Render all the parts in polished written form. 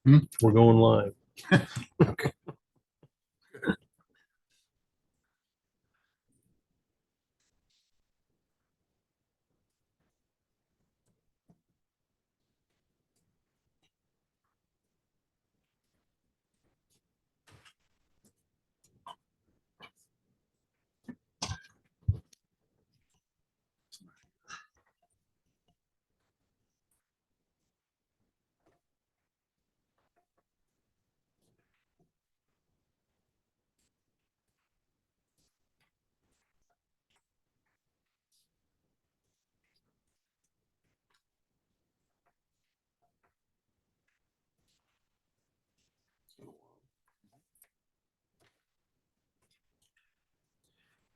We're going live. Okay.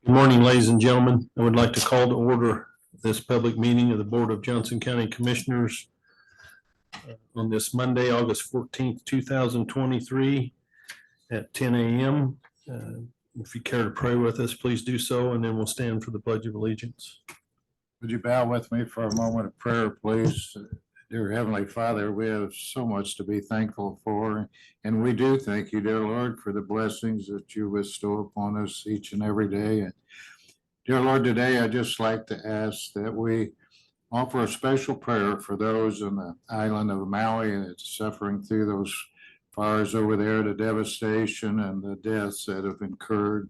Good morning, ladies and gentlemen. I would like to call to order this public meeting of the Board of Johnson County Commissioners on this Monday, August 14th, 2023 at 10 a.m. If you care to pray with us, please do so, and then we'll stand for the Pledge of Allegiance. Would you bow with me for a moment of prayer, please? Dear Heavenly Father, we have so much to be thankful for, and we do thank you, dear Lord, for the blessings that you bestow upon us each and every day. And dear Lord, today I'd just like to ask that we offer a special prayer for those on the island of Maui that's suffering through those fires over there, the devastation and the deaths that have incurred.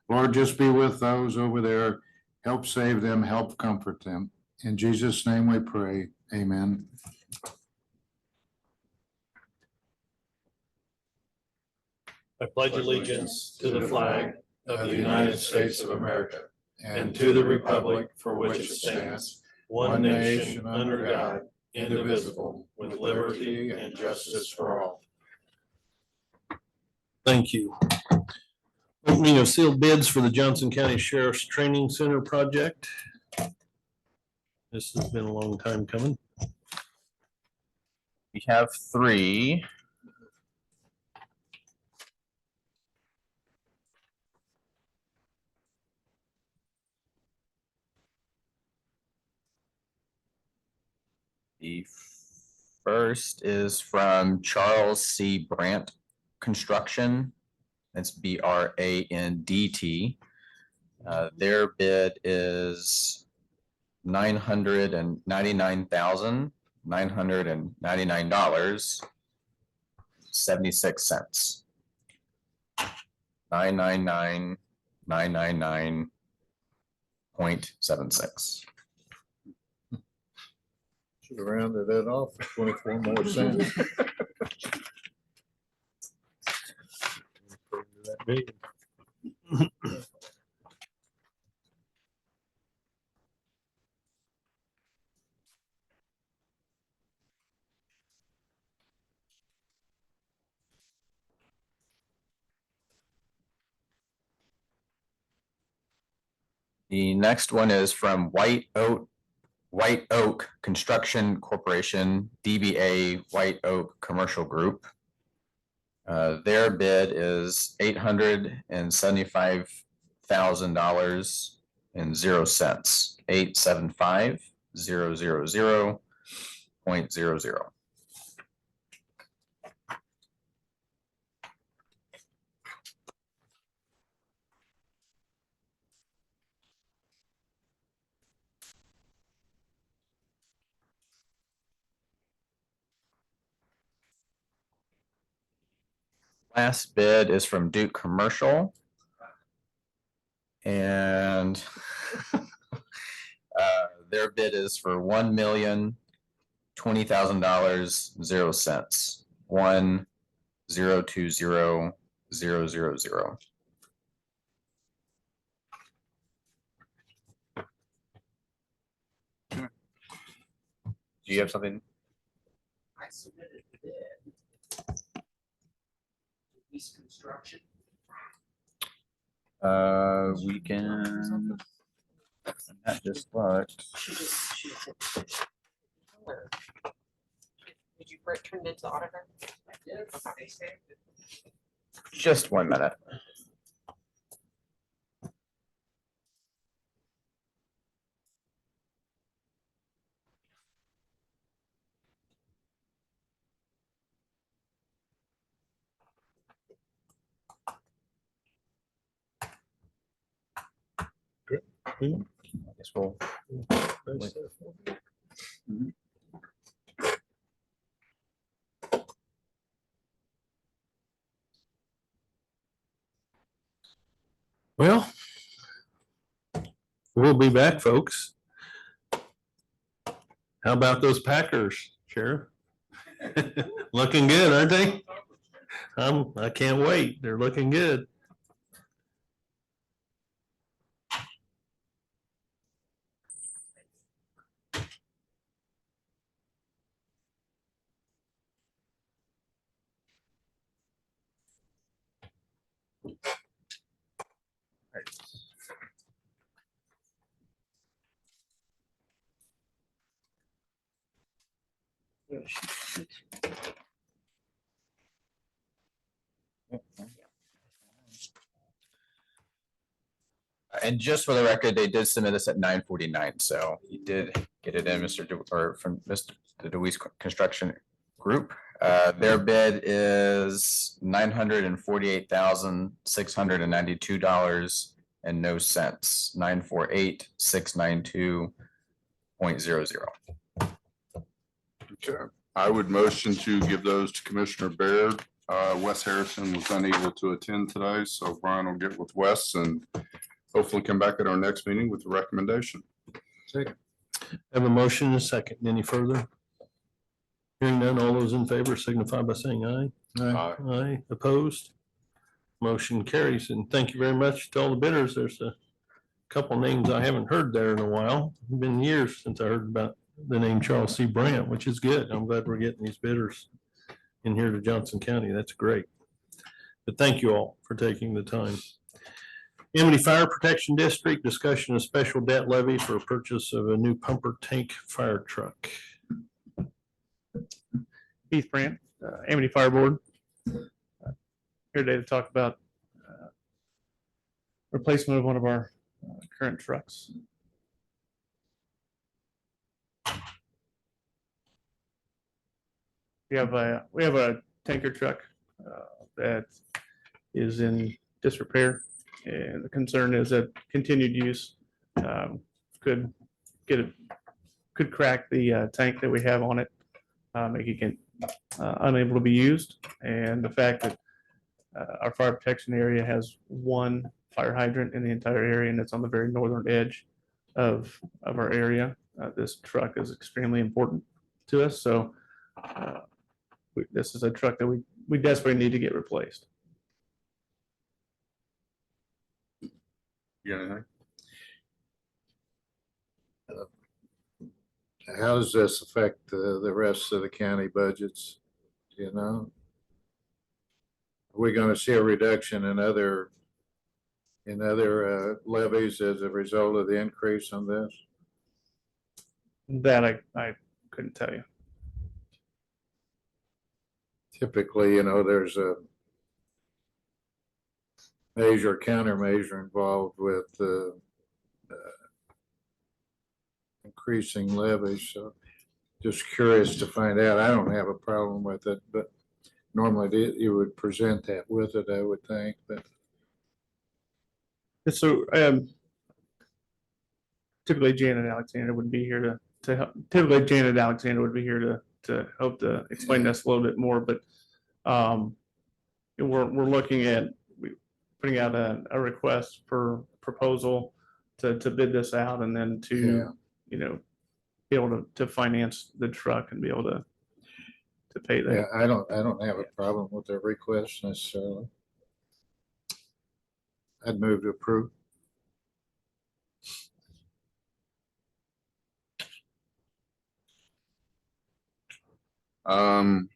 Lord, just be with those over there. Help save them, help comfort them. In Jesus' name we pray. Amen. I pledge allegiance to the flag of the United States of America and to the republic for which it stands, one nation under God, indivisible, with liberty and justice for all. Thank you. Opening of sealed bids for the Johnson County Sheriff's Training Center project. This has been a long time coming. We have three. The first is from Charles C. Brandt Construction. That's BRANDT. Their bid is $999,999.76. 999,999.76. Should have rounded that off for 24 more cents. The next one is from White Oak Construction Corporation, DBA White Oak Commercial Group. Their bid is $875,000.00. 875,000.00. Last bid is from Duke Commercial. And their bid is for $1,020,000.00. 1,020,000. Do you have something? I submitted the bid. East Construction. We can. That just looked. Did you turn it into the auditor? Just 1 minute. I guess we'll Well, we'll be back, folks. How about those Packers, Sheriff? Looking good, aren't they? I can't wait. They're looking good. And just for the record, they did submit this at 9:49, so you did get it in, or from Mr. DeWeese Construction Group. Their bid is $948,692 and no cents, 948,692.00. Okay, I would motion to give those to Commissioner Baird. Wes Harrison was unable to attend today, so Brian will get with Wes and hopefully come back at our next meeting with a recommendation. Second. Have a motion and a second. Any further? Hearing none, all those in favor signify by saying aye. Aye. Aye, opposed? Motion carries, and thank you very much to all the bidders. There's a couple names I haven't heard there in a while. It's been years since I heard about the name Charles C. Brandt, which is good. I'm glad we're getting these bidders in here to Johnson County. That's great. But thank you all for taking the time. Amity Fire Protection District, discussion of special debt levy for purchase of a new pumper tank fire truck. Keith Brandt, Amity Fire Board. Here today to talk about replacement of one of our current trucks. We have a tanker truck that is in disrepair, and the concern is that continued use could crack the tank that we have on it, make it unable to be used. And the fact that our fire protection area has one fire hydrant in the entire area, and it's on the very northern edge of our area. This truck is extremely important to us, so this is a truck that we desperately need to get replaced. You got anything? How does this affect the rest of the county budgets? Do you know? Are we gonna see a reduction in other levies as a result of the increase on this? That I couldn't tell you. Typically, there's a measure, countermeasure involved with increasing levies. So just curious to find out. I don't have a problem with it, but normally you would present that with it, I would think, but. So typically Janet Alexander would be here to help. Typically Janet Alexander would be here to help to explain this a little bit more, but we're looking at putting out a request for proposal to bid this out, and then to be able to finance the truck and be able to pay that. Yeah, I don't have a problem with the request necessarily. I'd move to approve. I'll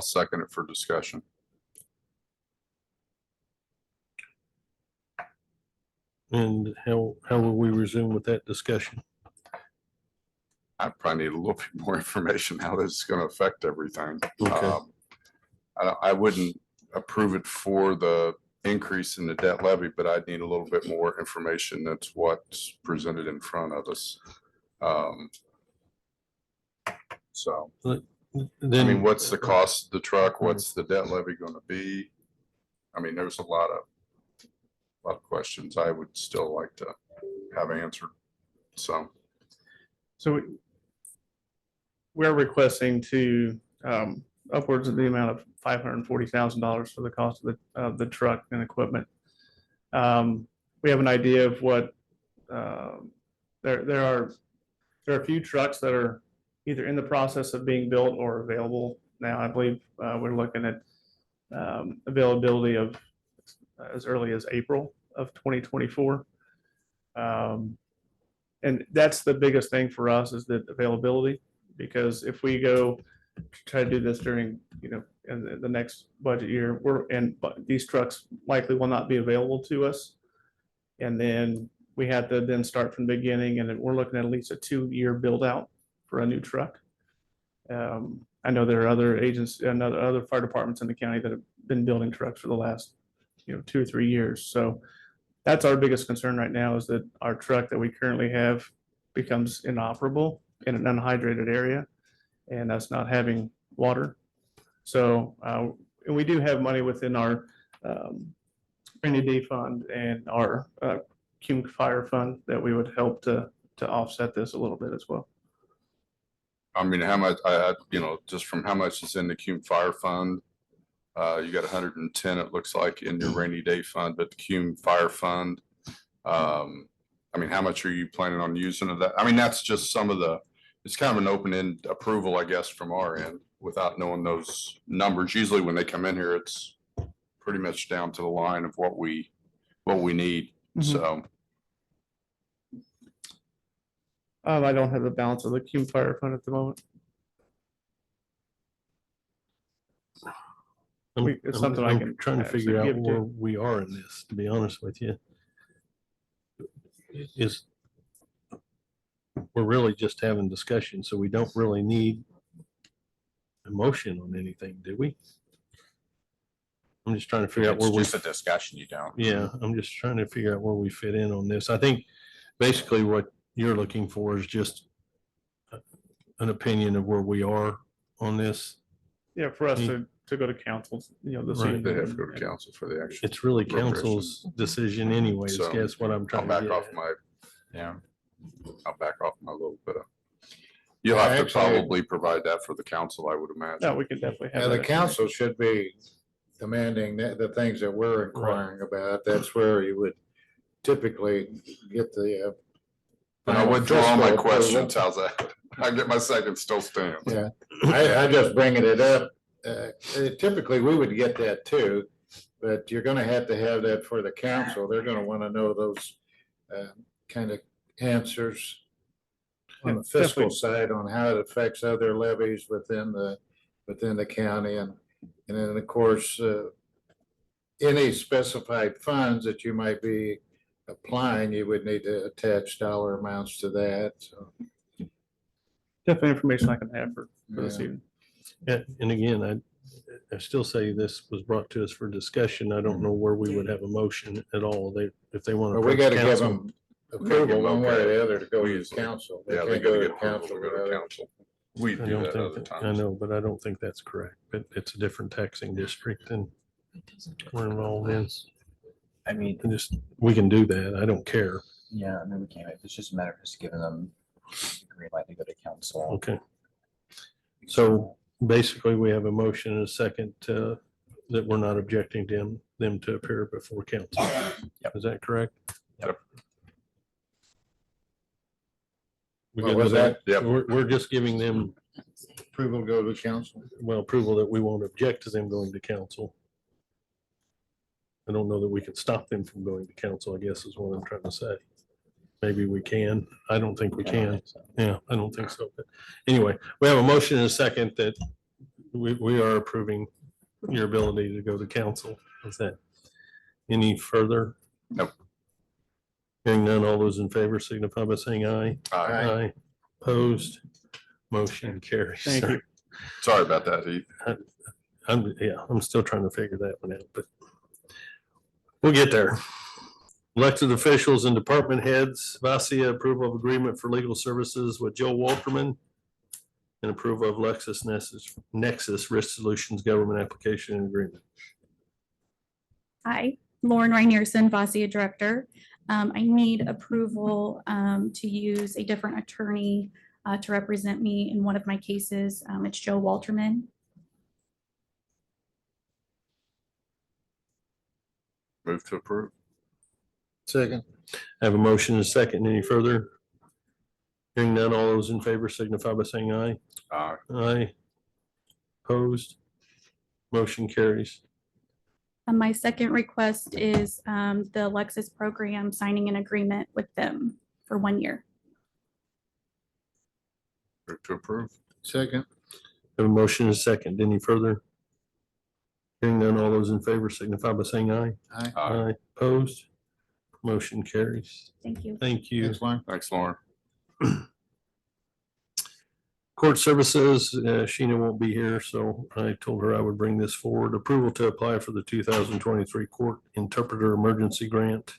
second it for discussion. And how will we resume with that discussion? I probably need a little bit more information how this is going to affect everything. Okay. I wouldn't approve it for the increase in the debt levy, but I'd need a little bit more information. That's what's presented in front of us. So, I Then, mean, what's the cost of the truck? What's the debt levy going to be? I mean, there's a lot of a lot of questions I would still like to have answered. So So we're requesting to upwards of the amount of $540,000 for the cost of the truck and equipment. We have an idea of what there are a few trucks that are either in the process of being built or available now. I believe we're looking at availability of as early as April of 2024. And that's the biggest thing for us is the availability, because if we go to try to do this during, in the next budget year, but these trucks likely will not be available to us. And then we have to then start from the beginning, and then we're looking at least a 2-year build out for a new truck. I know there are other agents and other fire departments in the county that have been building trucks for the last, 2 or 3 years. So that's our biggest concern right now, is that our truck that we currently have becomes inoperable in an unhydrated area, and that's not having water. So, and we do have money within our rainy day fund and our CUME fire fund that we would help to offset this a little bit as well. I mean, how much I had, just from how much is in the CUME Fire Fund. You got 110, it looks like, in your rainy day fund, but the CUME Fire Fund. I mean, how much are you planning on using of that? I mean, that's just some of it's kind of an open-end approval, I guess, from our end, without knowing those numbers. Usually when they come in here, it's pretty much down to the line of what we need. So. I don't have the balance of the CUME fire fund at the moment. It's something I can I'm trying to actually figure out give to- where we are in this, to be honest with you. We're really just having discussion, so we don't really need a motion on anything, do we? I'm just trying to figure out It's where we, just a discussion, you don't. yeah, I'm just trying to figure out where we fit in on this. I think basically what you're looking for is just an opinion of where we are on this. Yeah, for us to go to council, this Right. evening. They have to go to council for the action. It's really Appropriation. council's decision anyways, So, guess what I'm I'll trying to back get off at. Yeah. I'll back off my little bit of. You'll have to Actually- probably provide that for the council, I would imagine. No, we can definitely have Yeah, the that. council should be demanding the things that we're inquiring about. That's where you would typically get the. And I withdraw my fiscal approval. questions, how's that? I get my second still stands. Yeah, I just bringing it up. Typically, we would get that too, but you're gonna have to have that for the council. They're gonna wanna know those kind of answers on the fiscal Definitely. side on how it affects other levies within the county. And then, of course, any specified funds that you might be applying, you would need to attach dollar amounts to that. So, Definitely information I can have for this yeah. evening. And again, I still say this was brought to us for discussion. I don't know where we would have a motion at all. If they want to. But we gotta give them We gotta give approval them one way or okay. the other to go to Usually. council. Yeah, they can't gotta go get to approval council to go to without it. council. We I do don't that think, other I times. know, but I don't think that's correct, but it's a different taxing district and we're involved in. I mean, And just, we can do that. I don't care. yeah, I mean, we can, it's just a matter of just giving them the green light to go to council. Okay. So basically, we have a motion and a second that we're not objecting to them to appear before council. Yep. Is that correct? Yep. We What good was with that? Yep. We're just giving them, Approval to go to council. well, approval that we won't object to them going to council. I don't know that we can stop them from going to council, I guess is what I'm trying to say. Maybe we can. I don't think we can. Yeah, I don't think so. But anyway, we have a motion and a second that we are approving your ability to go to council. Is that any further? Nope. Hearing none, all those in favor signify by saying aye. Aye. Opposed, motion carries. Thank you. Sorry about that, Heath. I'm still trying to figure that one out, but we'll get there. Elected officials and department heads, Vacia approval of agreement for legal services with Joe Walterman and approval of LexisNexis Risk Solutions Government Application and Agreement. Hi, Lauren Reinierson, Vassia Director. I need approval to use a different attorney to represent me in one of my cases. It's Joe Walterman. Move to approve. Second. I have a motion and a second. Any further? Hearing none, all those in favor signify by saying aye. Aye. Aye. Opposed? Motion carries. My second request is the Alexis program, signing an agreement with them for 1 year. Move to approve. Second. I have a motion and a second. Any further? Hearing none, all those in favor signify by saying aye. Aye. Aye. Opposed? Motion carries. Thank you. Thank you. Thanks, Lauren. Thanks, Lauren. Court Services, Sheena won't be here, so I told her I would bring this forward. Approval to apply for the 2023 Court Interpreter Emergency Grant.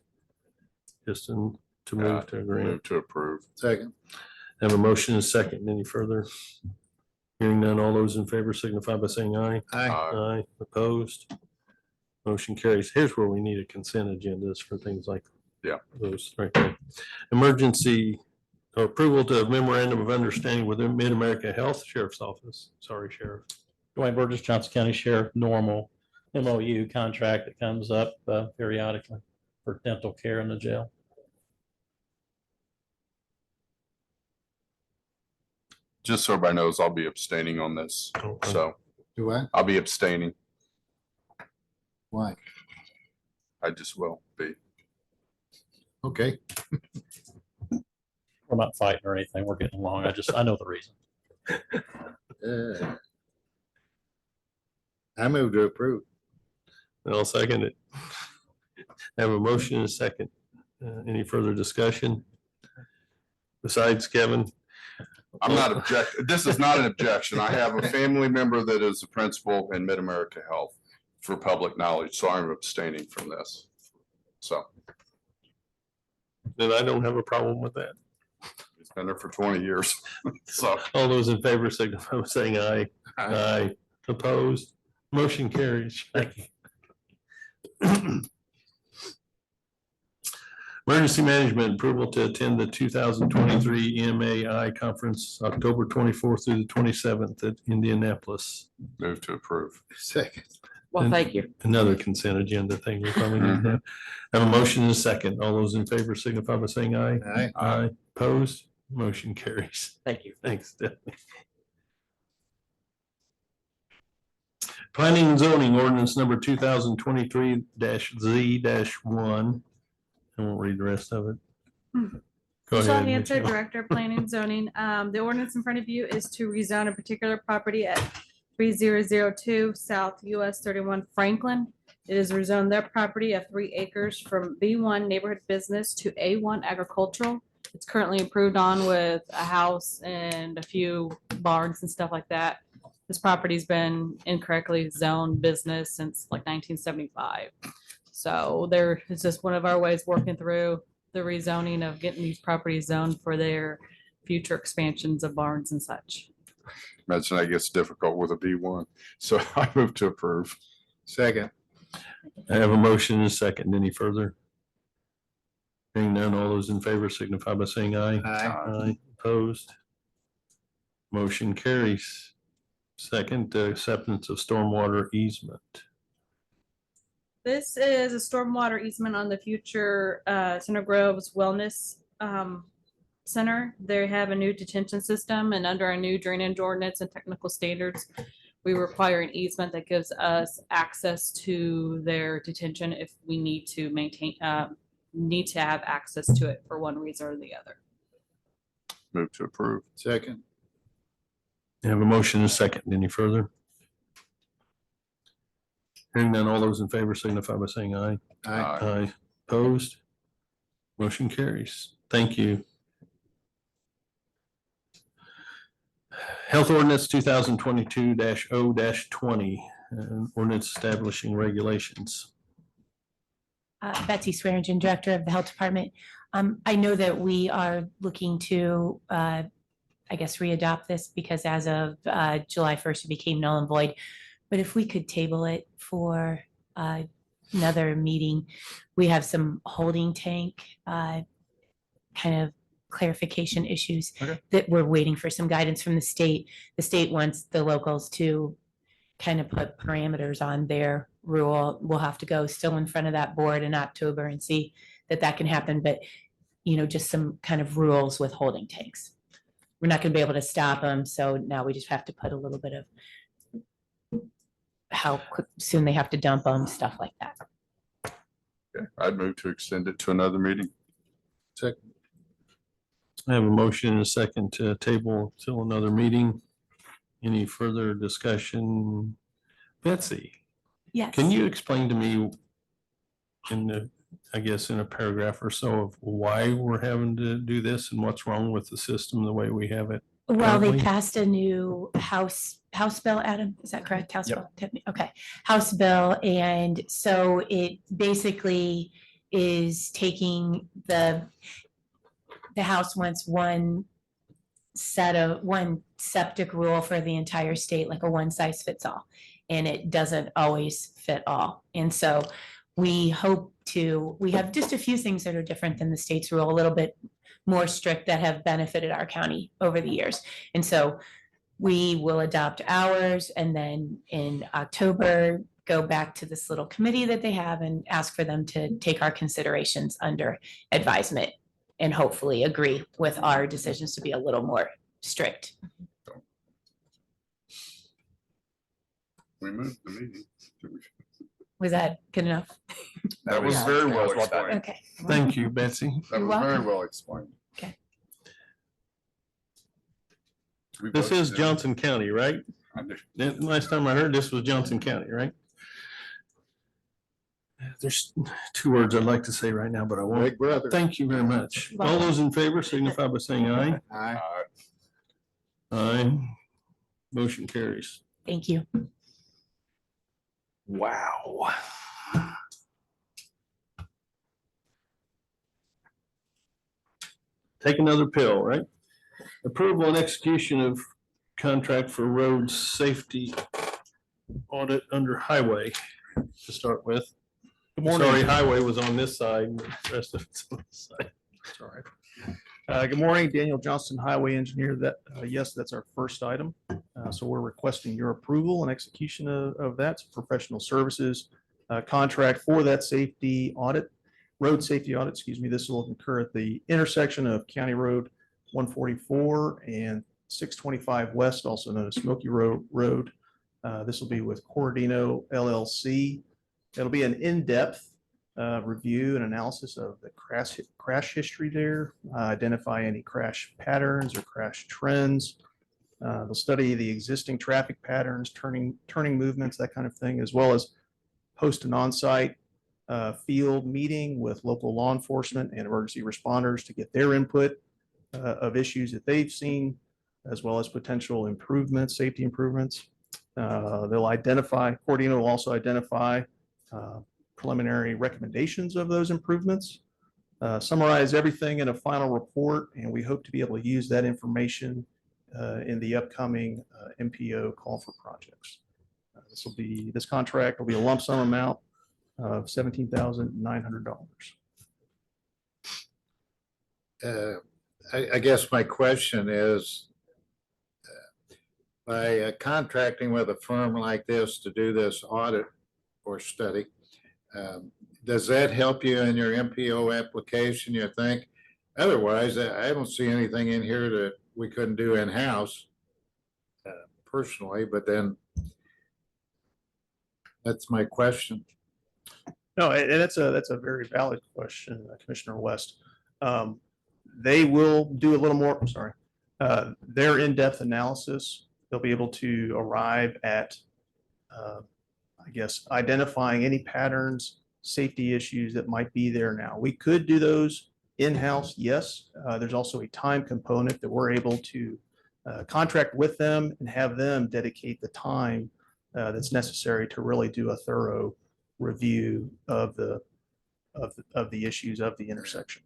Just to move to a grant. Move to approve. Second. Have a motion and a second. Any further? Hearing none, all those in favor signify by saying aye. Aye. Aye. Opposed? Motion carries. Here's where we need a consent agendas for things like Yeah. those right there. Emergency approval to memorandum of understanding with Mid-America Health Sheriff's Office. Sorry, Sheriff. Dwayne Burgess, Johnson County Sheriff, normal MOU contract that comes up periodically for dental care in the jail. Just so everybody knows, I'll be abstaining on this. So Do I? I'll be abstaining. Why? I just will be. Okay. We're not fighting or anything. We're getting along. I know the reason. I move to approve. I'll second it. Have a motion and a second. Any further discussion? Besides Kevin? I'm not this is not an objection. I have a family member that is a principal in Mid-America Health for public knowledge, so I'm abstaining from this. So Then I don't have a problem with that. it's been there for 20 years. So All those in favor signify by saying aye. Aye. Opposed? Motion carries. Thank you. Emergency Management approval to attend the 2023 MAI Conference, October 24th through the 27th at Indianapolis. move to approve. Second. Well, thank you. Another consent agenda thing. We probably need to have a motion and a second. All those in favor signify by saying aye. Aye. Aye. Opposed? Motion carries. Thank you. Thanks, Stephanie. Planning and zoning ordinance number 2023-Z-1. I won't read the rest of it. Go Michelle ahead. Hanser, Michelle. Director of Planning and Zoning. The ordinance in front of you is to rezone a particular property at 3002 South US 31 Franklin. It is rezoned their property of 3 acres from B1 Neighborhood Business to A1 Agricultural. It's currently improved on with a house and a few barns and stuff like that. This property's been incorrectly zoned business since like 1975. So there is just one of our ways working through the rezoning of getting these properties zoned for their future expansions of barns and such. Imagine that gets difficult with a B1. So I move to approve. Second. I have a motion and a second. Any further? Hearing none, all those in favor signify by saying aye. Aye. Aye. Opposed? Motion carries. Second, acceptance of stormwater easement. This is a stormwater easement on the future Center Grove's Wellness Center. They have a new detention system, and under our new drainage ordinance and technical standards, we require an easement that gives us access to their detention if we need to maintain, need to have access to it for one reason or the other. Move to approve. Second. I have a motion and a second. Any further? Hearing none, all those in favor signify by saying aye. Aye. Aye. Opposed? Motion carries. Thank you. Health Ordinance 2022-0-20, ordinance establishing regulations. Betsy Swearingen, Director of the Health Department. I know that we are looking to, I guess, readopt this because as of July 1st, it became null and void. But if we could table it for another meeting. We have some holding tank kind of clarification issues Okay. that we're waiting for some guidance from the state. The state wants the locals to kind of put parameters on their rule. We'll have to go still in front of that board in October and see that can happen, but just some kind of rules with holding tanks. We're not gonna be able to stop them, so now we just have to put a little bit of how soon they have to dump them, stuff like that. Okay, I'd move to extend it to another meeting. I have a motion and a second to table till another meeting. Any further discussion? Betsy, Yes. can you explain to me I guess in a paragraph or so of why we're having to do this and what's wrong with the system the way we have it? Well, they currently? passed a new House bill, Adam, is that correct? House bill, Tiffany? Okay, House bill, and so it basically is taking the House wants one septic rule for the entire state, like a one size fits all, and it doesn't always fit all. And so we have just a few things that are different than the state's rule, a little bit more strict that have benefited our county over the years. And so we will adopt ours, and then in October, go back to this little committee that they have and ask for them to take our considerations under advisement and hopefully agree with our decisions to be a little more strict. We moved the meeting. Was that good enough? That was very well That was well done. explained. Okay. Thank you, Betsy. That You're was very welcome. well explained. Okay. We This voted is it. Johnson County, right? I do. Last time I heard this was Johnson County, right? There's two words I'd like to say right now, but I won't. Big brother. Thank you very much. All those in favor signify by saying aye. Aye. Aye. Motion carries. Thank you. Wow. Take another pill, right? Approval and execution of contract for road safety audit under highway to start with. Good morning. Sorry, highway was on this side, and the rest of it's on this side. Sorry. Good morning, Daniel Johnston, Highway Engineer. Yes, that's our first item. So we're requesting your approval and execution of that. It's a professional services contract for that safety audit, road safety audit, excuse me. This will occur at the intersection of County Road 144 and 625 West, also known as Smoky Road. This will be with Corodino LLC. It'll be an in-depth review and analysis of the crash history there, identify any crash patterns or crash trends. They'll study the existing traffic patterns, turning movements, that kind of thing, as well as host an on-site field meeting with local law enforcement and emergency responders to get their input of issues that they've seen, as well as potential improvements, safety improvements. Corodino will also identify preliminary recommendations of those improvements, summarize everything in a final report, and we hope to be able to use that information in the upcoming MPO call for projects. This contract will be a lump sum amount of $17,900. I guess my question is, by contracting with a firm like this to do this audit or study, does that help you in your MPO application, you think? Otherwise, I don't see anything in here that we couldn't do in-house personally, but then that's my question. No, and that's a very valid question, Commissioner West. They will do a little more, I'm sorry, their in-depth analysis. They'll be able to arrive at, I guess, identifying any patterns, safety issues that might be there now. We could do those in-house, yes. There's also a time component that we're able to contract with them and have them dedicate the time that's necessary to really do a thorough review of the issues of the intersection.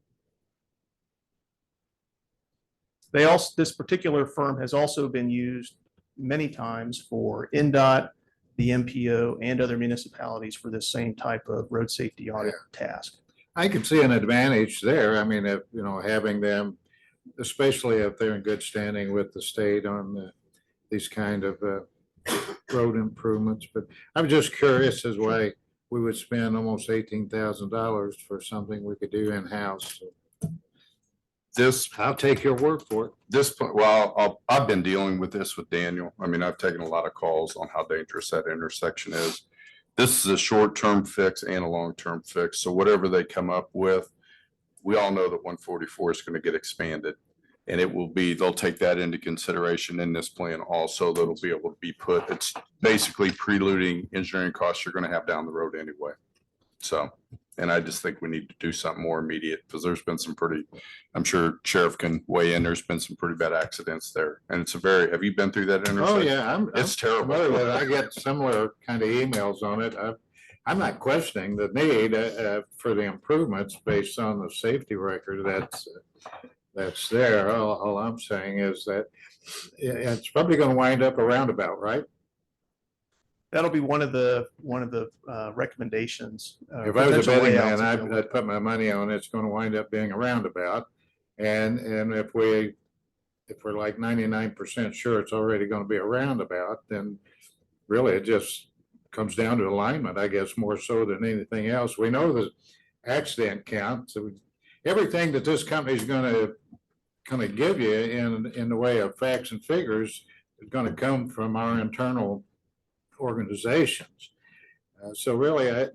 This particular firm has also been used many times for NDOT the MPO and other municipalities for this same type of road safety audit task. I could see an advantage there. I mean, if, you know, having them, especially if they're in good standing with the state on these kind of road improvements. But I'm just curious as why we would spend almost $18,000 for something we could do in-house. This, I'll take your word for it. I've been dealing with this with Daniel. I mean, I've taken a lot of calls on how dangerous that intersection is. This is a short-term fix and a long-term fix. So whatever they come up with, we all know that 144 is going to get expanded. And it will be, they'll take that into consideration in this plan also. That'll be able to be put, it's basically preluding engineering costs you're going to have down the road anyway. So, and I just think we need to do something more immediate because there's been some pretty, I'm sure Sheriff can weigh in, there's been some pretty bad accidents there. And it's a very, have you been through that intersection? Oh, yeah, It's terrible. familiar with it. I get similar kind of emails on it. I'm not questioning the need for the improvements based on the safety record that's there. All I'm saying is that it's probably going to wind up a roundabout, right? That'll be one of the recommendations. If I was a potential betting layouts, man, if you will. I'd put my money on it's going to wind up being a roundabout. And if we're like 99% sure it's already going to be a roundabout, then really it just comes down to alignment, I guess, more so than anything else. We know the accident count, so everything that this company is going to kind of give you in the way of facts and figures is going to come from our internal organizations. So really,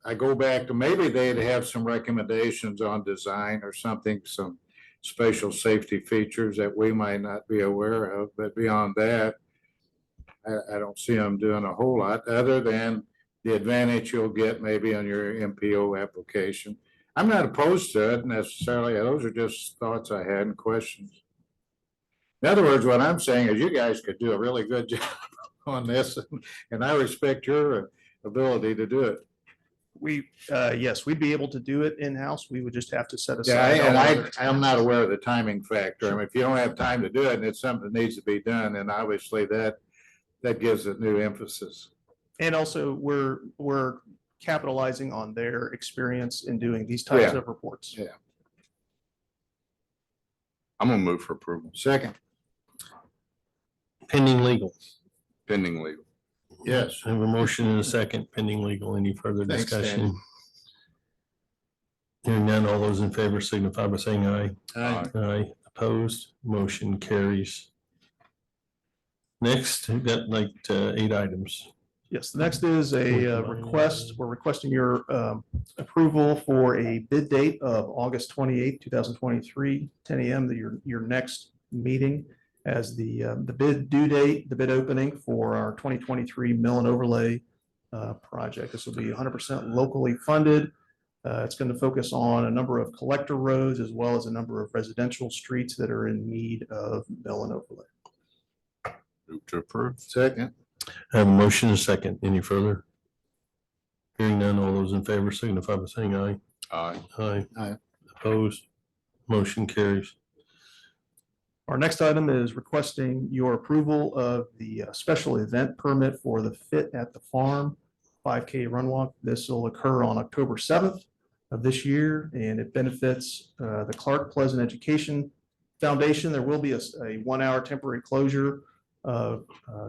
I go back to maybe they'd have some recommendations on design or something, some special safety features that we might not be aware of. But beyond that, I don't see them doing a whole lot other than the advantage you'll get maybe on your MPO application. I'm not opposed to it necessarily. Those are just thoughts I had and questions. In other words, what I'm saying is you guys could do a really good job on this, and I respect your ability to do it. Yes, we'd be able to do it in-house. We would just have to set Yeah, aside. and all other- I'm not aware of the timing factor. I mean, if you don't have time to do it and it's something that needs to be done, then obviously that gives it new emphasis. And also, we're capitalizing on their experience in doing these types Yeah. of reports. Yeah. I'm gonna move for approval, Second, Pending legal. pending legal. yes. I have a motion and a second pending legal. Any further Thanks, discussion? Hearing none, all those in favor signify by saying aye. Aye. Opposed, motion carries. Next, we've got like 8 items. Yes, the next is a request. We're requesting your approval for a bid date of August 28th, 2023, 10 a.m. Your next meeting as the bid due date, the bid opening for our 2023 mill and overlay project. This will be 100% locally funded. It's going to focus on a number of collector roads as well as a number of residential streets that are in need of mill and overlay. Move to approve. Second, I have a motion and a second. Any further? Hearing none, all those in favor signify by saying aye. Aye. Aye. Aye. Opposed, motion carries. Our next item is requesting your approval of the special event permit for the Fit at the Farm 5K run walk. This will occur on October 7th of this year, and it benefits the Clark Pleasant Education Foundation. There will be a 1-hour temporary closure of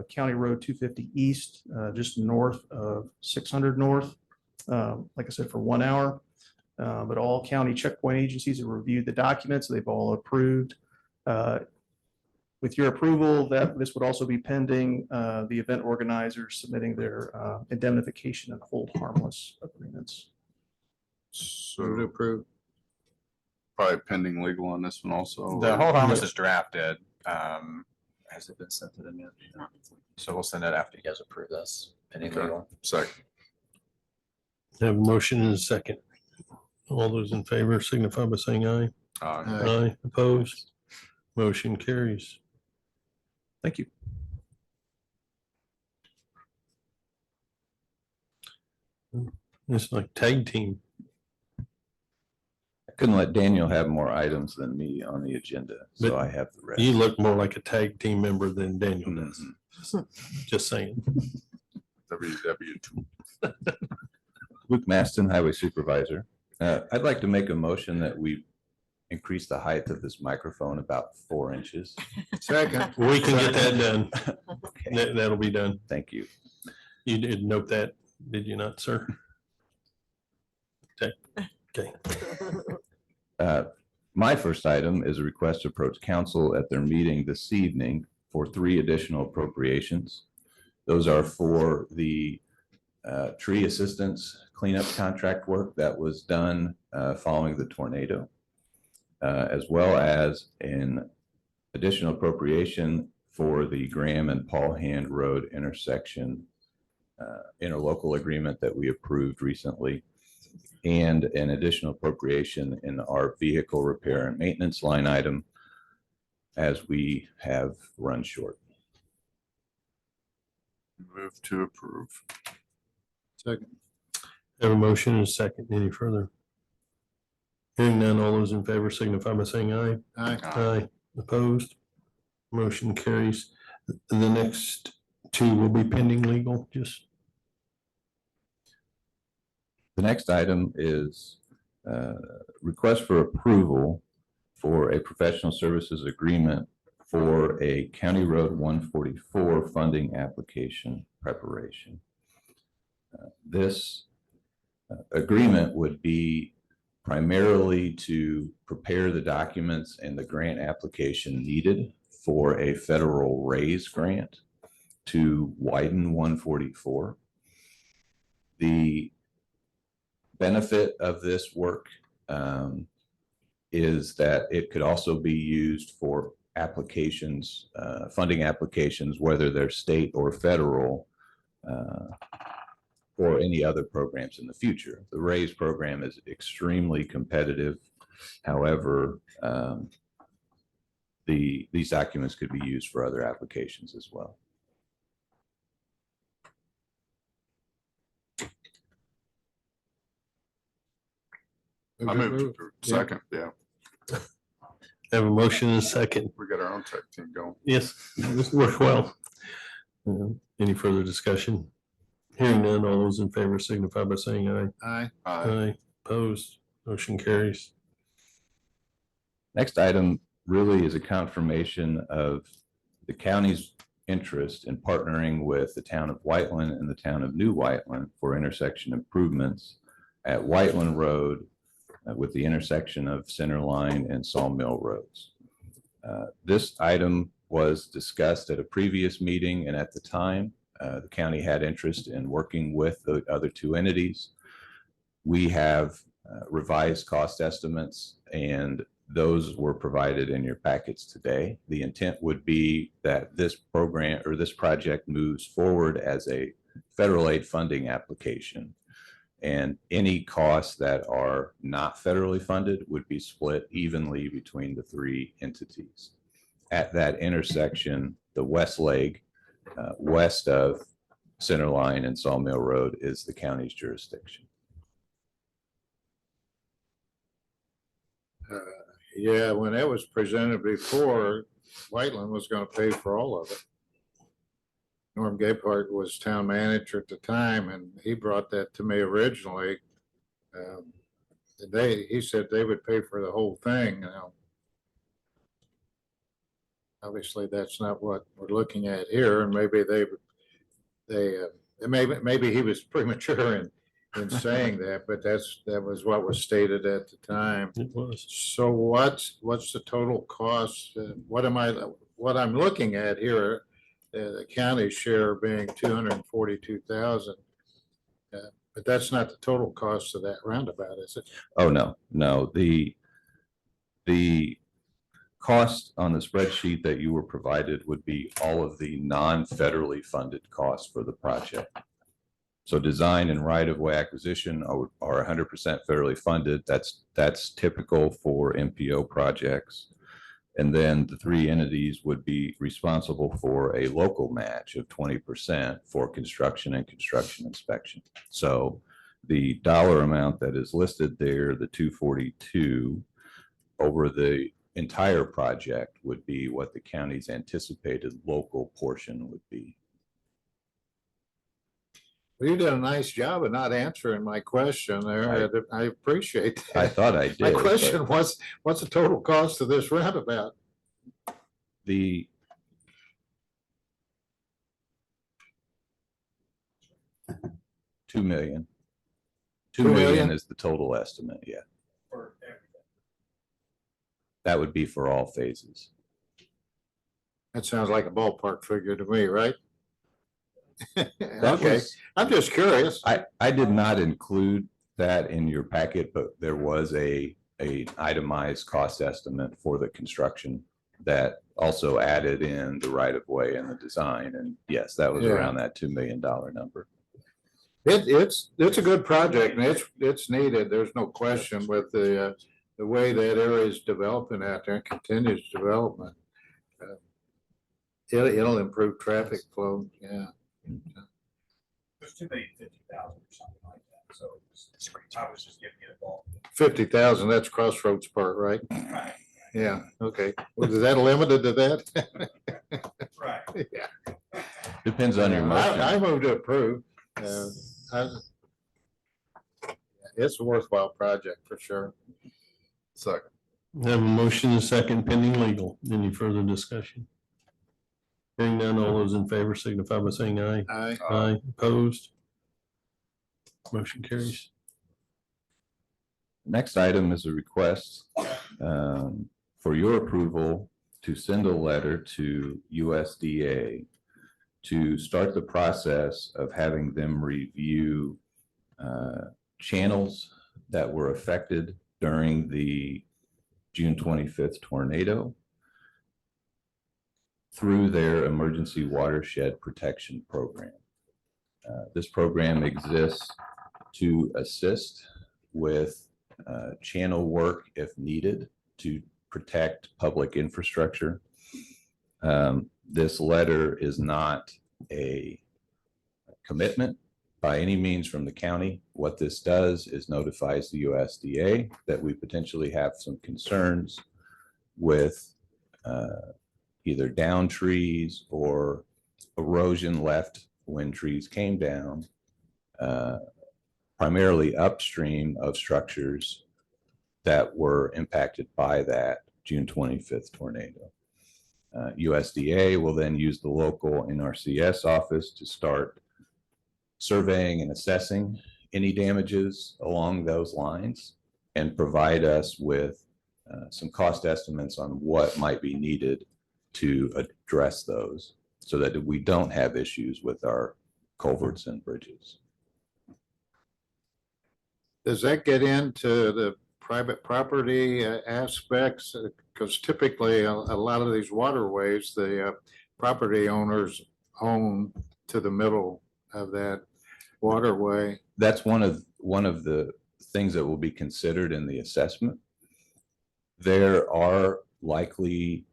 County Road 250 East, just north of 600 North. Like I said, for 1 hour. But all county checkpoint agencies have reviewed the documents. They've all approved. With your approval, that this would also be pending the event organizers submitting their indemnification and hold harmless agreements. move to So approve. probably pending legal on this one also. The or- whole harmless is drafted. Has it been sent to them yet? So we'll send it after you guys approve this. Pending Okay. legal. Second. I have a motion and a second. All those in favor signify by saying aye. Aye. Aye. Opposed, motion carries. Thank you. It's like tag team. I couldn't let Daniel have more items than me on the agenda, But so I have the rest. You look more like a tag team member than Daniel does. Just saying. The www. Luke Maston, Highway Supervisor. I'd like to make a motion that we increase the height of this microphone about 4 inches. Second. We can get that done. Okay, That'll be done. thank you. You did note that, did you not, sir? Okay. My first item is a request to approach council at their meeting this evening for 3 additional appropriations. Those are for the tree assistance cleanup contract work that was done following the tornado, as well as an additional appropriation for the Graham and Paul Hand Road intersection interlocal agreement that we approved recently, and an additional appropriation in our vehicle repair and maintenance line item as we have run short. Move to approve. Second. Have a motion and a second. Any further? Hearing none, all those in favor signify by saying aye. Aye. Aye. Opposed? Motion carries. The next 2 will be pending legal, just. The next item is request for approval for a professional services agreement for a County Road 144 funding application preparation. This agreement would be primarily to prepare the documents and the grant application needed for a federal raise grant to widen 144. The benefit of this work is that it could also be used for applications, funding applications, whether they're state or federal, or any other programs in the future. The RAISE program is extremely competitive. However, these documents could be used for other applications as well. I moved to approve. Second, yeah. Have a motion and a second. We got our own tech team going. Yes, this worked well. Any further discussion? Hearing none, all those in favor signify by saying aye. Aye. Aye. Opposed? Motion carries. Next item really is a confirmation of the county's interest in partnering with the town of Whiteland and the town of New Whiteland for intersection improvements at Whiteland Road with the intersection of Centerline and Sawmill Roads. This item was discussed at a previous meeting, and at the time, the county had interest in working with the other 2 entities. We have revised cost estimates, and those were provided in your packets today. The intent would be that this program or this project moves forward as a federal aid funding application, and any costs that are not federally funded would be split evenly between the 3 entities. At that intersection, the west leg, west of Centerline and Sawmill Road, is the county's jurisdiction. Yeah, when it was presented before, Whiteland was gonna pay for all of it. Norm Gaypart was town manager at the time, and he brought that to me originally. He said they would pay for the whole thing, you know. Obviously, that's not what we're looking at here, and maybe maybe he was premature in saying that, but that was what was stated at the time. It was. So what's the total cost? What I'm looking at here, the county share being 242,000. But that's not the total cost of that roundabout, is it? Oh, no. The cost on the spreadsheet that you were provided would be all of the non-federally funded costs for the project. So design and right-of-way acquisition are 100% federally funded. That's typical for MPO projects. And then the 3 entities would be responsible for a local match of 20% for construction and construction inspection. So the dollar amount that is listed there, the 242, over the entire project would be what the county's anticipated local portion would be. Well, you did a nice job of not answering my question there. I appreciate I that. thought I did. My but question was, what's the total cost of this roundabout? The $2 million. 2 $2 million million? is the total estimate, yeah. That would be for all phases. That sounds like a ballpark figure to me, right? That Okay, was, I'm just curious. I did not include that in your packet, but there was a itemized cost estimate for the construction that also added in the right of way and the design. And yes, that was Yeah. around that $2 million number. It's a good project and it's needed. There's no question with the way that area is developing out there and continues development. It'll improve traffic flow, yeah. There's 2,050,000 or something like that, so I was just giving you a ball. 50,000, that's Crossroads Park, right? Right. Yeah, okay. Was that limited to that? Right. Yeah. Depends on your motion. I move to approve. It's a worthwhile project for sure. Second. Have a motion and a second pending legal. Any further discussion? Hearing none, all those in favor signify by saying aye. Aye, opposed. Motion carries. Next item is a request for your approval to send a letter to USDA to start the process of having them review channels that were affected during the June 25th tornado through their emergency watershed protection program. This program exists to assist with channel work if needed to protect public infrastructure. This letter is not a commitment by any means from the county. What this does is notifies the USDA that we potentially have some concerns with either down trees or erosion left when trees came down, primarily upstream of structures that were impacted by that June 25th tornado. USDA will then use the local NRCS office to start surveying and assessing any damages along those lines and provide us with some cost estimates on what might be needed to address those so that we don't have issues with our culverts and bridges. Does that get into the private property aspects? Because typically a lot of these waterways, the property owners own to the middle of that waterway. That's one of the things that will be considered in the assessment. There are likely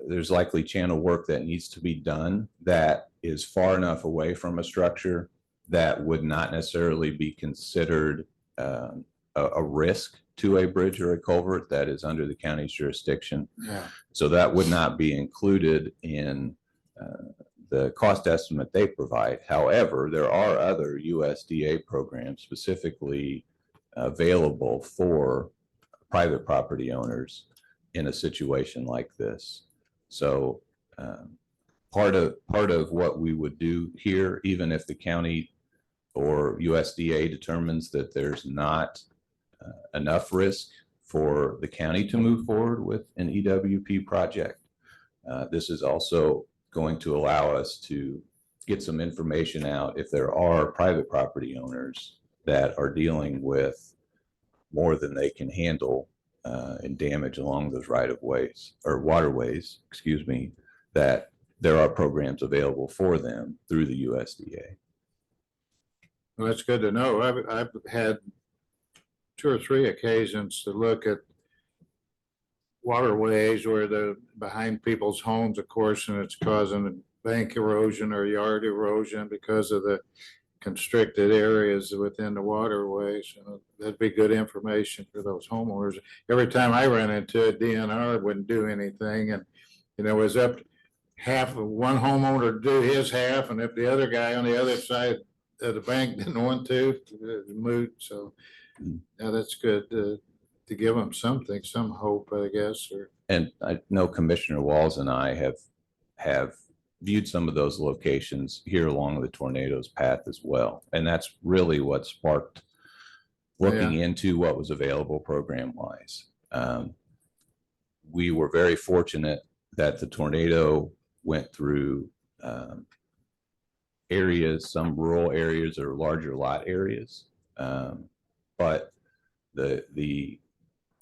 there's likely channel work that needs to be done that is far enough away from a structure that would not necessarily be considered a risk to a bridge or a culvert that is under the county's jurisdiction. Yeah. So that would not be included in the cost estimate they provide. However, there are other USDA programs specifically available for private property owners in a situation like this. So part of what we would do here, even if the county or USDA determines that there's not enough risk for the county to move forward with an EWP project, this is also going to allow us to get some information out if there are private property owners that are dealing with more than they can handle and damage along those right of ways or waterways, excuse me, that there are programs available for them through the USDA. Well, that's good to know. I've had 2 or 3 occasions to look at waterways where they're behind people's homes, of course, and it's causing bank erosion or yard erosion because of the constricted areas within the waterways. That'd be good information for those homeowners. Every time I ran into it, DNR wouldn't do anything, and it was up half of one homeowner to do his half, and if the other guy on the other side the bank didn't want to, moot, so now that's good to give them something, some hope, I guess, or. And I know Commissioner Walls and I have viewed some of those locations here along the tornadoes path as well. And that's really what sparked looking into what was available program wise. We were very fortunate that the tornado went through areas, some rural areas or larger lot areas. But the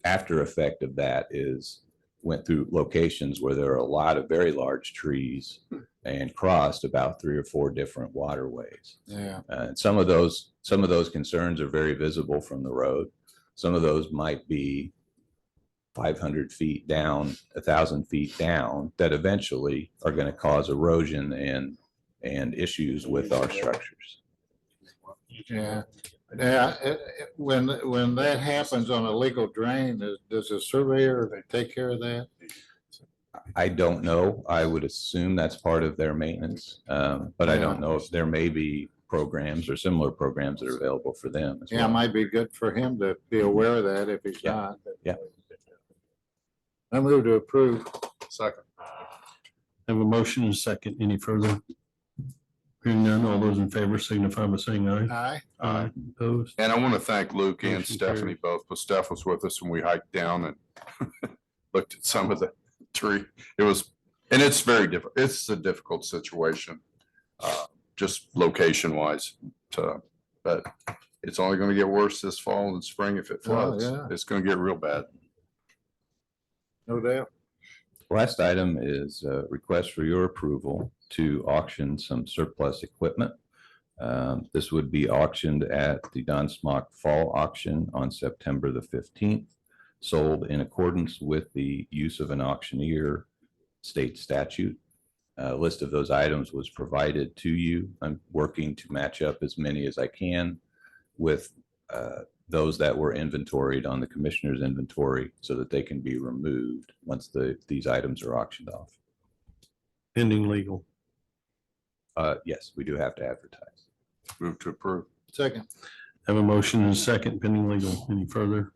after effect of that is went through locations where there are a lot of very large trees and crossed about 3 or 4 different waterways. Yeah. And some of those concerns are very visible from the road. Some of those might be 500 feet down, 1,000 feet down, that eventually are going to cause erosion and issues with our structures. Yeah. Yeah, when that happens on a legal drain, does a surveyor take care of that? I don't know. I would assume that's part of their maintenance, but I don't know if there may be programs or similar programs that are available for them as Yeah, it well. might be good for him to be aware of that if he's Yeah. not. Yeah. I move to approve. Second. Have a motion and a second. Any further? Hearing none, all those in favor signify by saying aye. Aye. Aye. Opposed? And I want to thank Luke and Motion Stephanie carries. both, but Steph was with us when we hiked down and looked at some of the tree. It was, and it's very different. It's a difficult situation, just location wise. But it's only going to get worse this fall and spring if it floods. yeah. It's going to get real bad. No doubt. Last item is a request for your approval to auction some surplus equipment. This would be auctioned at the Don Smock Fall Auction on September the 15th, sold in accordance with the use of an auctioneer state statute. A list of those items was provided to you. I'm working to match up as many as I can with those that were inventoried on the commissioner's inventory so that they can be removed once these items are auctioned off. Pending legal. Yes, we do have to advertise. Move to approve. Second. Have a motion and a second pending legal. Any further?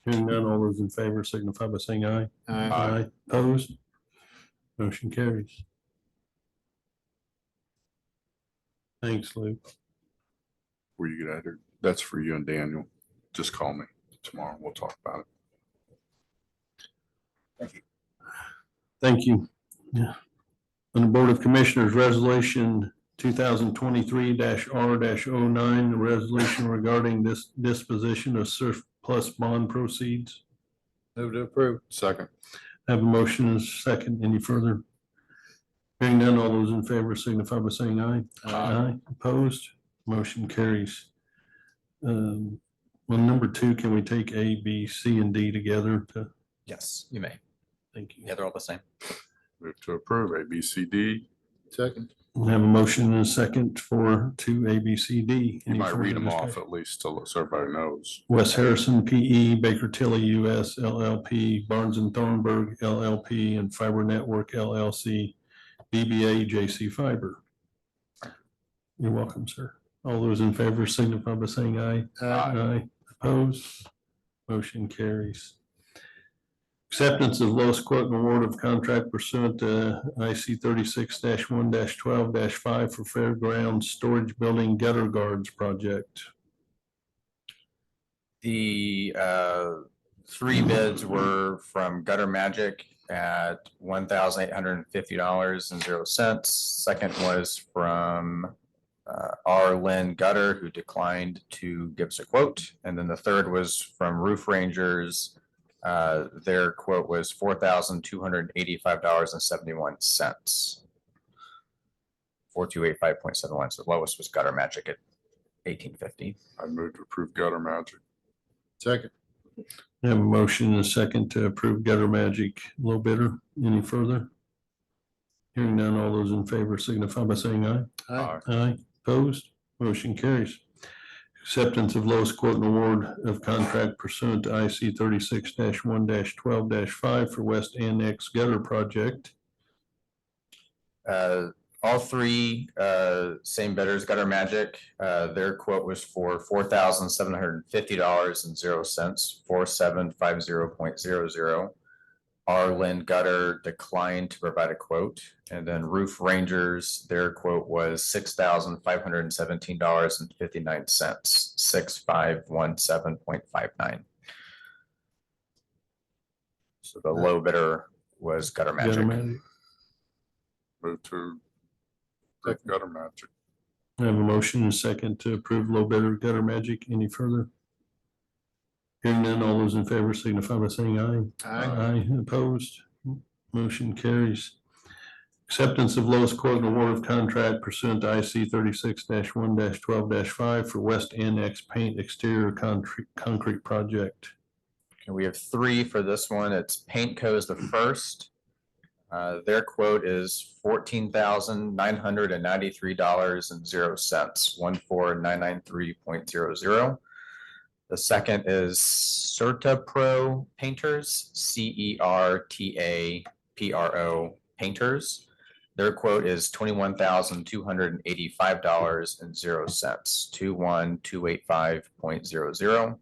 Hearing none, all those in favor signify by saying aye. Aye. Opposed? Motion carries. Thanks, Luke. Before you get out of here, that's for you and Daniel. Just call me tomorrow. We'll talk about it. Thank you. Yeah. On the Board of Commissioners, Resolution 2023-R-09, the resolution regarding this disposition of surplus bond proceeds. Move to approve. Second. Have a motion and a second. Any further? Hearing none, all those in favor signify by saying aye. Aye. Opposed? Motion carries. On number 2, can we take A, B, C, and D together? Yes, you may. Thank you. Yeah, they're all the same. Move to approve A, B, C, D. Second. Have a motion and a second for 2, A, B, C, D. You Any might read further them off discussion? at least so everybody knows. Wes Harrison, P.E., Baker Tilly, U.S. LLP, Barnes and Thornburg LLP, and Fiber Network LLC, DBA J.C. Fiber. You're welcome, sir. All those in favor signify by saying aye. Aye. Opposed? Motion carries. Acceptance of lowest quote and award of contract pursuant to IC 36-1-12-5 for Fairgrounds Storage Building Gutter Guards Project. The 3 bids were from Gutter Magic at $1,850.00. Second was from R. Lynn Gutter, who declined to give us a quote. And then the third was from Roof Rangers. Their quote was $4,285.71. 4285.71. So the lowest was Gutter Magic at $1,850. I move to approve Gutter Magic. Second. I have a motion and a second to approve Gutter Magic low bidder. Any further? Hearing none, all those in favor signify by saying aye. Aye. Aye. Opposed? Motion carries. Acceptance of lowest quote and award of contract pursuant to IC 36-1-12-5 for West Annex Gutter Project. All three, same bidders, Gutter Magic, their quote was for $4,750.00, 4750.00. R Lynn Gutter declined to provide a quote, and then Roof Rangers, their quote was $6,517.59, 6517.59. So the low bidder was Gutter Gutter Magic. Magic. Move to approve Gutter Magic. I have a motion and a second to approve low bidder Gutter Magic. Any further? Hearing none, all those in favor signify by saying aye. Aye. Opposed? Motion carries. Acceptance of lowest quote and award of contract pursuant to IC 36-1-12-5 for West Annex Paint Exterior Concrete Project. Okay, we have three for this one. It's Paint Co. is the first. Their quote is $14,993.00, 14993.00. The second is Certa Pro Painters, CERTAPRO Painters. Their quote is $21,285.00, 21285.00.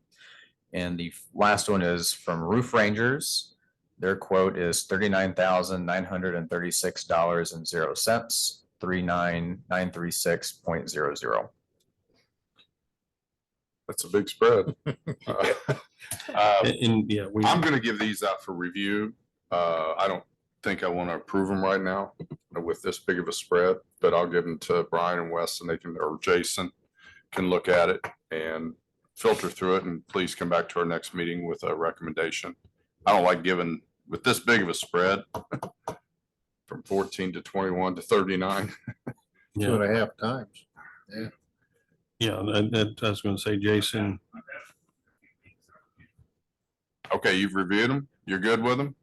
And the last one is from Roof Rangers. Their quote is $39,936.00, 39936.00. That's a big spread. And yeah, I'm gonna give these out for review. I don't think I want to approve them right now with this big of a spread, but I'll give them to Brian and Wes and they can, or Jason can look at it and filter through it, and please come back to our next meeting with a recommendation. I don't like giving with this big of a spread from 14 to 21 to 39. yeah, 2.5 times. yeah, that, I was gonna say, Jason, Okay, you've reviewed them. You're good with them?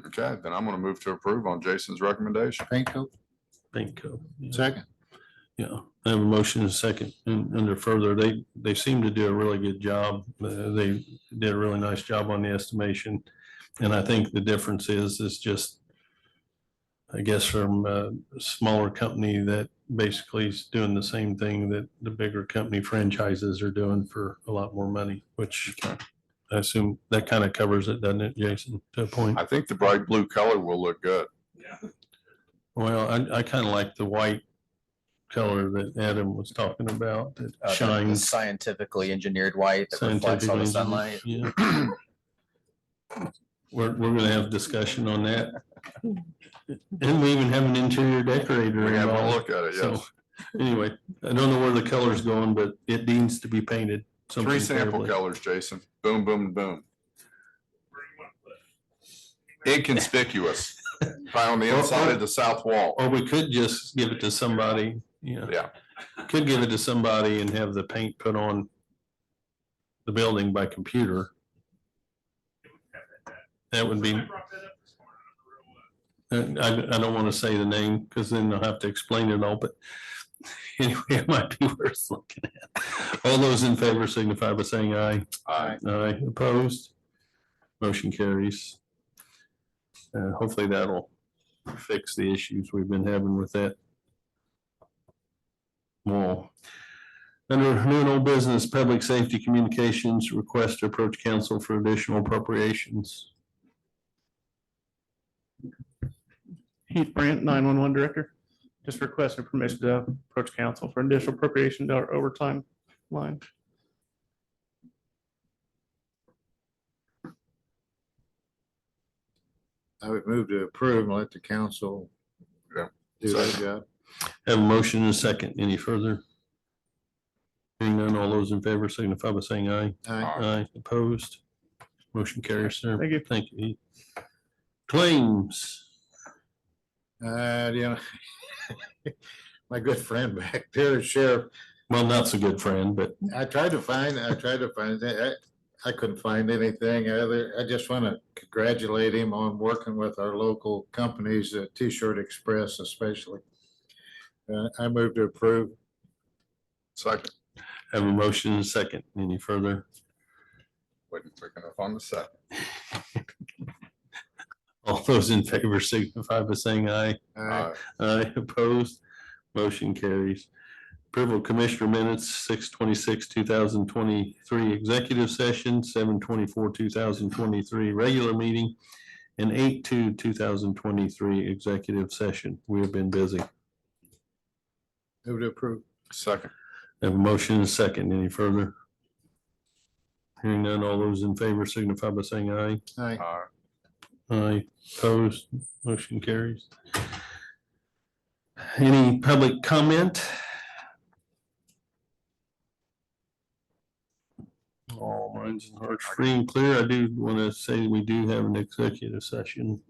Okay, then I'm gonna move to approve on Jason's recommendation. Paint Co. think, yeah. Second. Yeah, I have a motion and a second, and under further, they seem to do a really good job. They did a really nice job on the estimation. And I think the difference is just, I guess, from a smaller company that basically is doing the same thing that the bigger company franchises are doing for a lot more money, which I assume that kind of covers it, doesn't it, Jason, to a point? I think the bright blue color will look good. Well, I kind of like the white color that Adam was talking about, that The shines. scientifically engineered white that reflects all the sunlight. Yeah. We're gonna have discussion on that. And we even have an interior decorator. We have a involved. look at it, So, yes. anyway, I don't know where the color's going, but it needs to be painted. something Three sample terribly. colors, Jason. Boom, boom, boom. Inconspicuous. Probably on the inside of the south wall. Or we could just give it to somebody, Yeah, could give it to somebody and have the paint put on the building by computer. That would be, I don't want to say the name because then they'll have to explain it all, but anyway, it might be worth looking at. All those in favor signify by saying aye. Aye. Aye, opposed? Motion carries. Hopefully that'll fix the issues we've been having with that wall. Under new and old business, public safety communications, request to approach council for additional appropriations. Heath Brandt, 911 Director, just requesting permission to approach council for additional appropriation to our overtime line. I would move to approve and let the council Yeah. do their Second. job. Have a motion and a second. Any further? Hearing none, all those in favor signify by saying aye. Aye. Aye, opposed. Motion carries, sir. Thank you. Thank you. Heath. Claims. You know, my good friend back there, Sheriff, Well, not so good friend, but I tried to find, I couldn't find anything other. I just want to congratulate him on working with our local companies, T-Shirt Express especially. I move to approve. Second. have a motion and a second. Any further? Waiting quick enough on the second. All those in favor signify by saying aye. Aye. Aye, opposed. Motion carries. Approval of Commissioner minutes, 6/26, 2023 executive session, 7/24, 2023 regular meeting, and 8/2, 2023 executive session. We have been busy. Move to approve. Second. Have a motion and a second. Any further? Hearing none, all those in favor signify by saying aye. Aye. Aye, opposed, motion carries. Any public comment? All minds and hearts free and clear. I do want to say we do have an executive session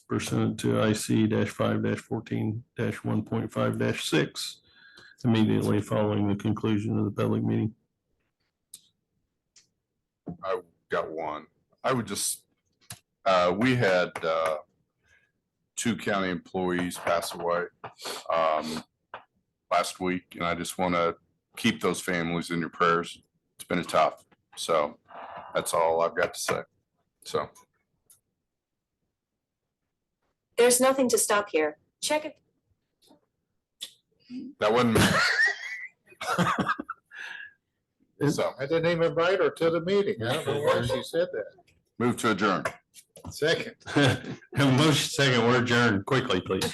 pursuant to IC -5-14-1.5-6 immediately following the conclusion of the public meeting. I got one. I would just, we had two county employees pass away last week, and I just want to keep those families in your prayers. It's been tough. So that's all I've got to say. So. There's nothing to stop here. Check it. That wasn't me. So I didn't even invite her to the meeting. I don't know why she said that. move to adjourn. Second. Have a motion second, we're adjourned quickly, please.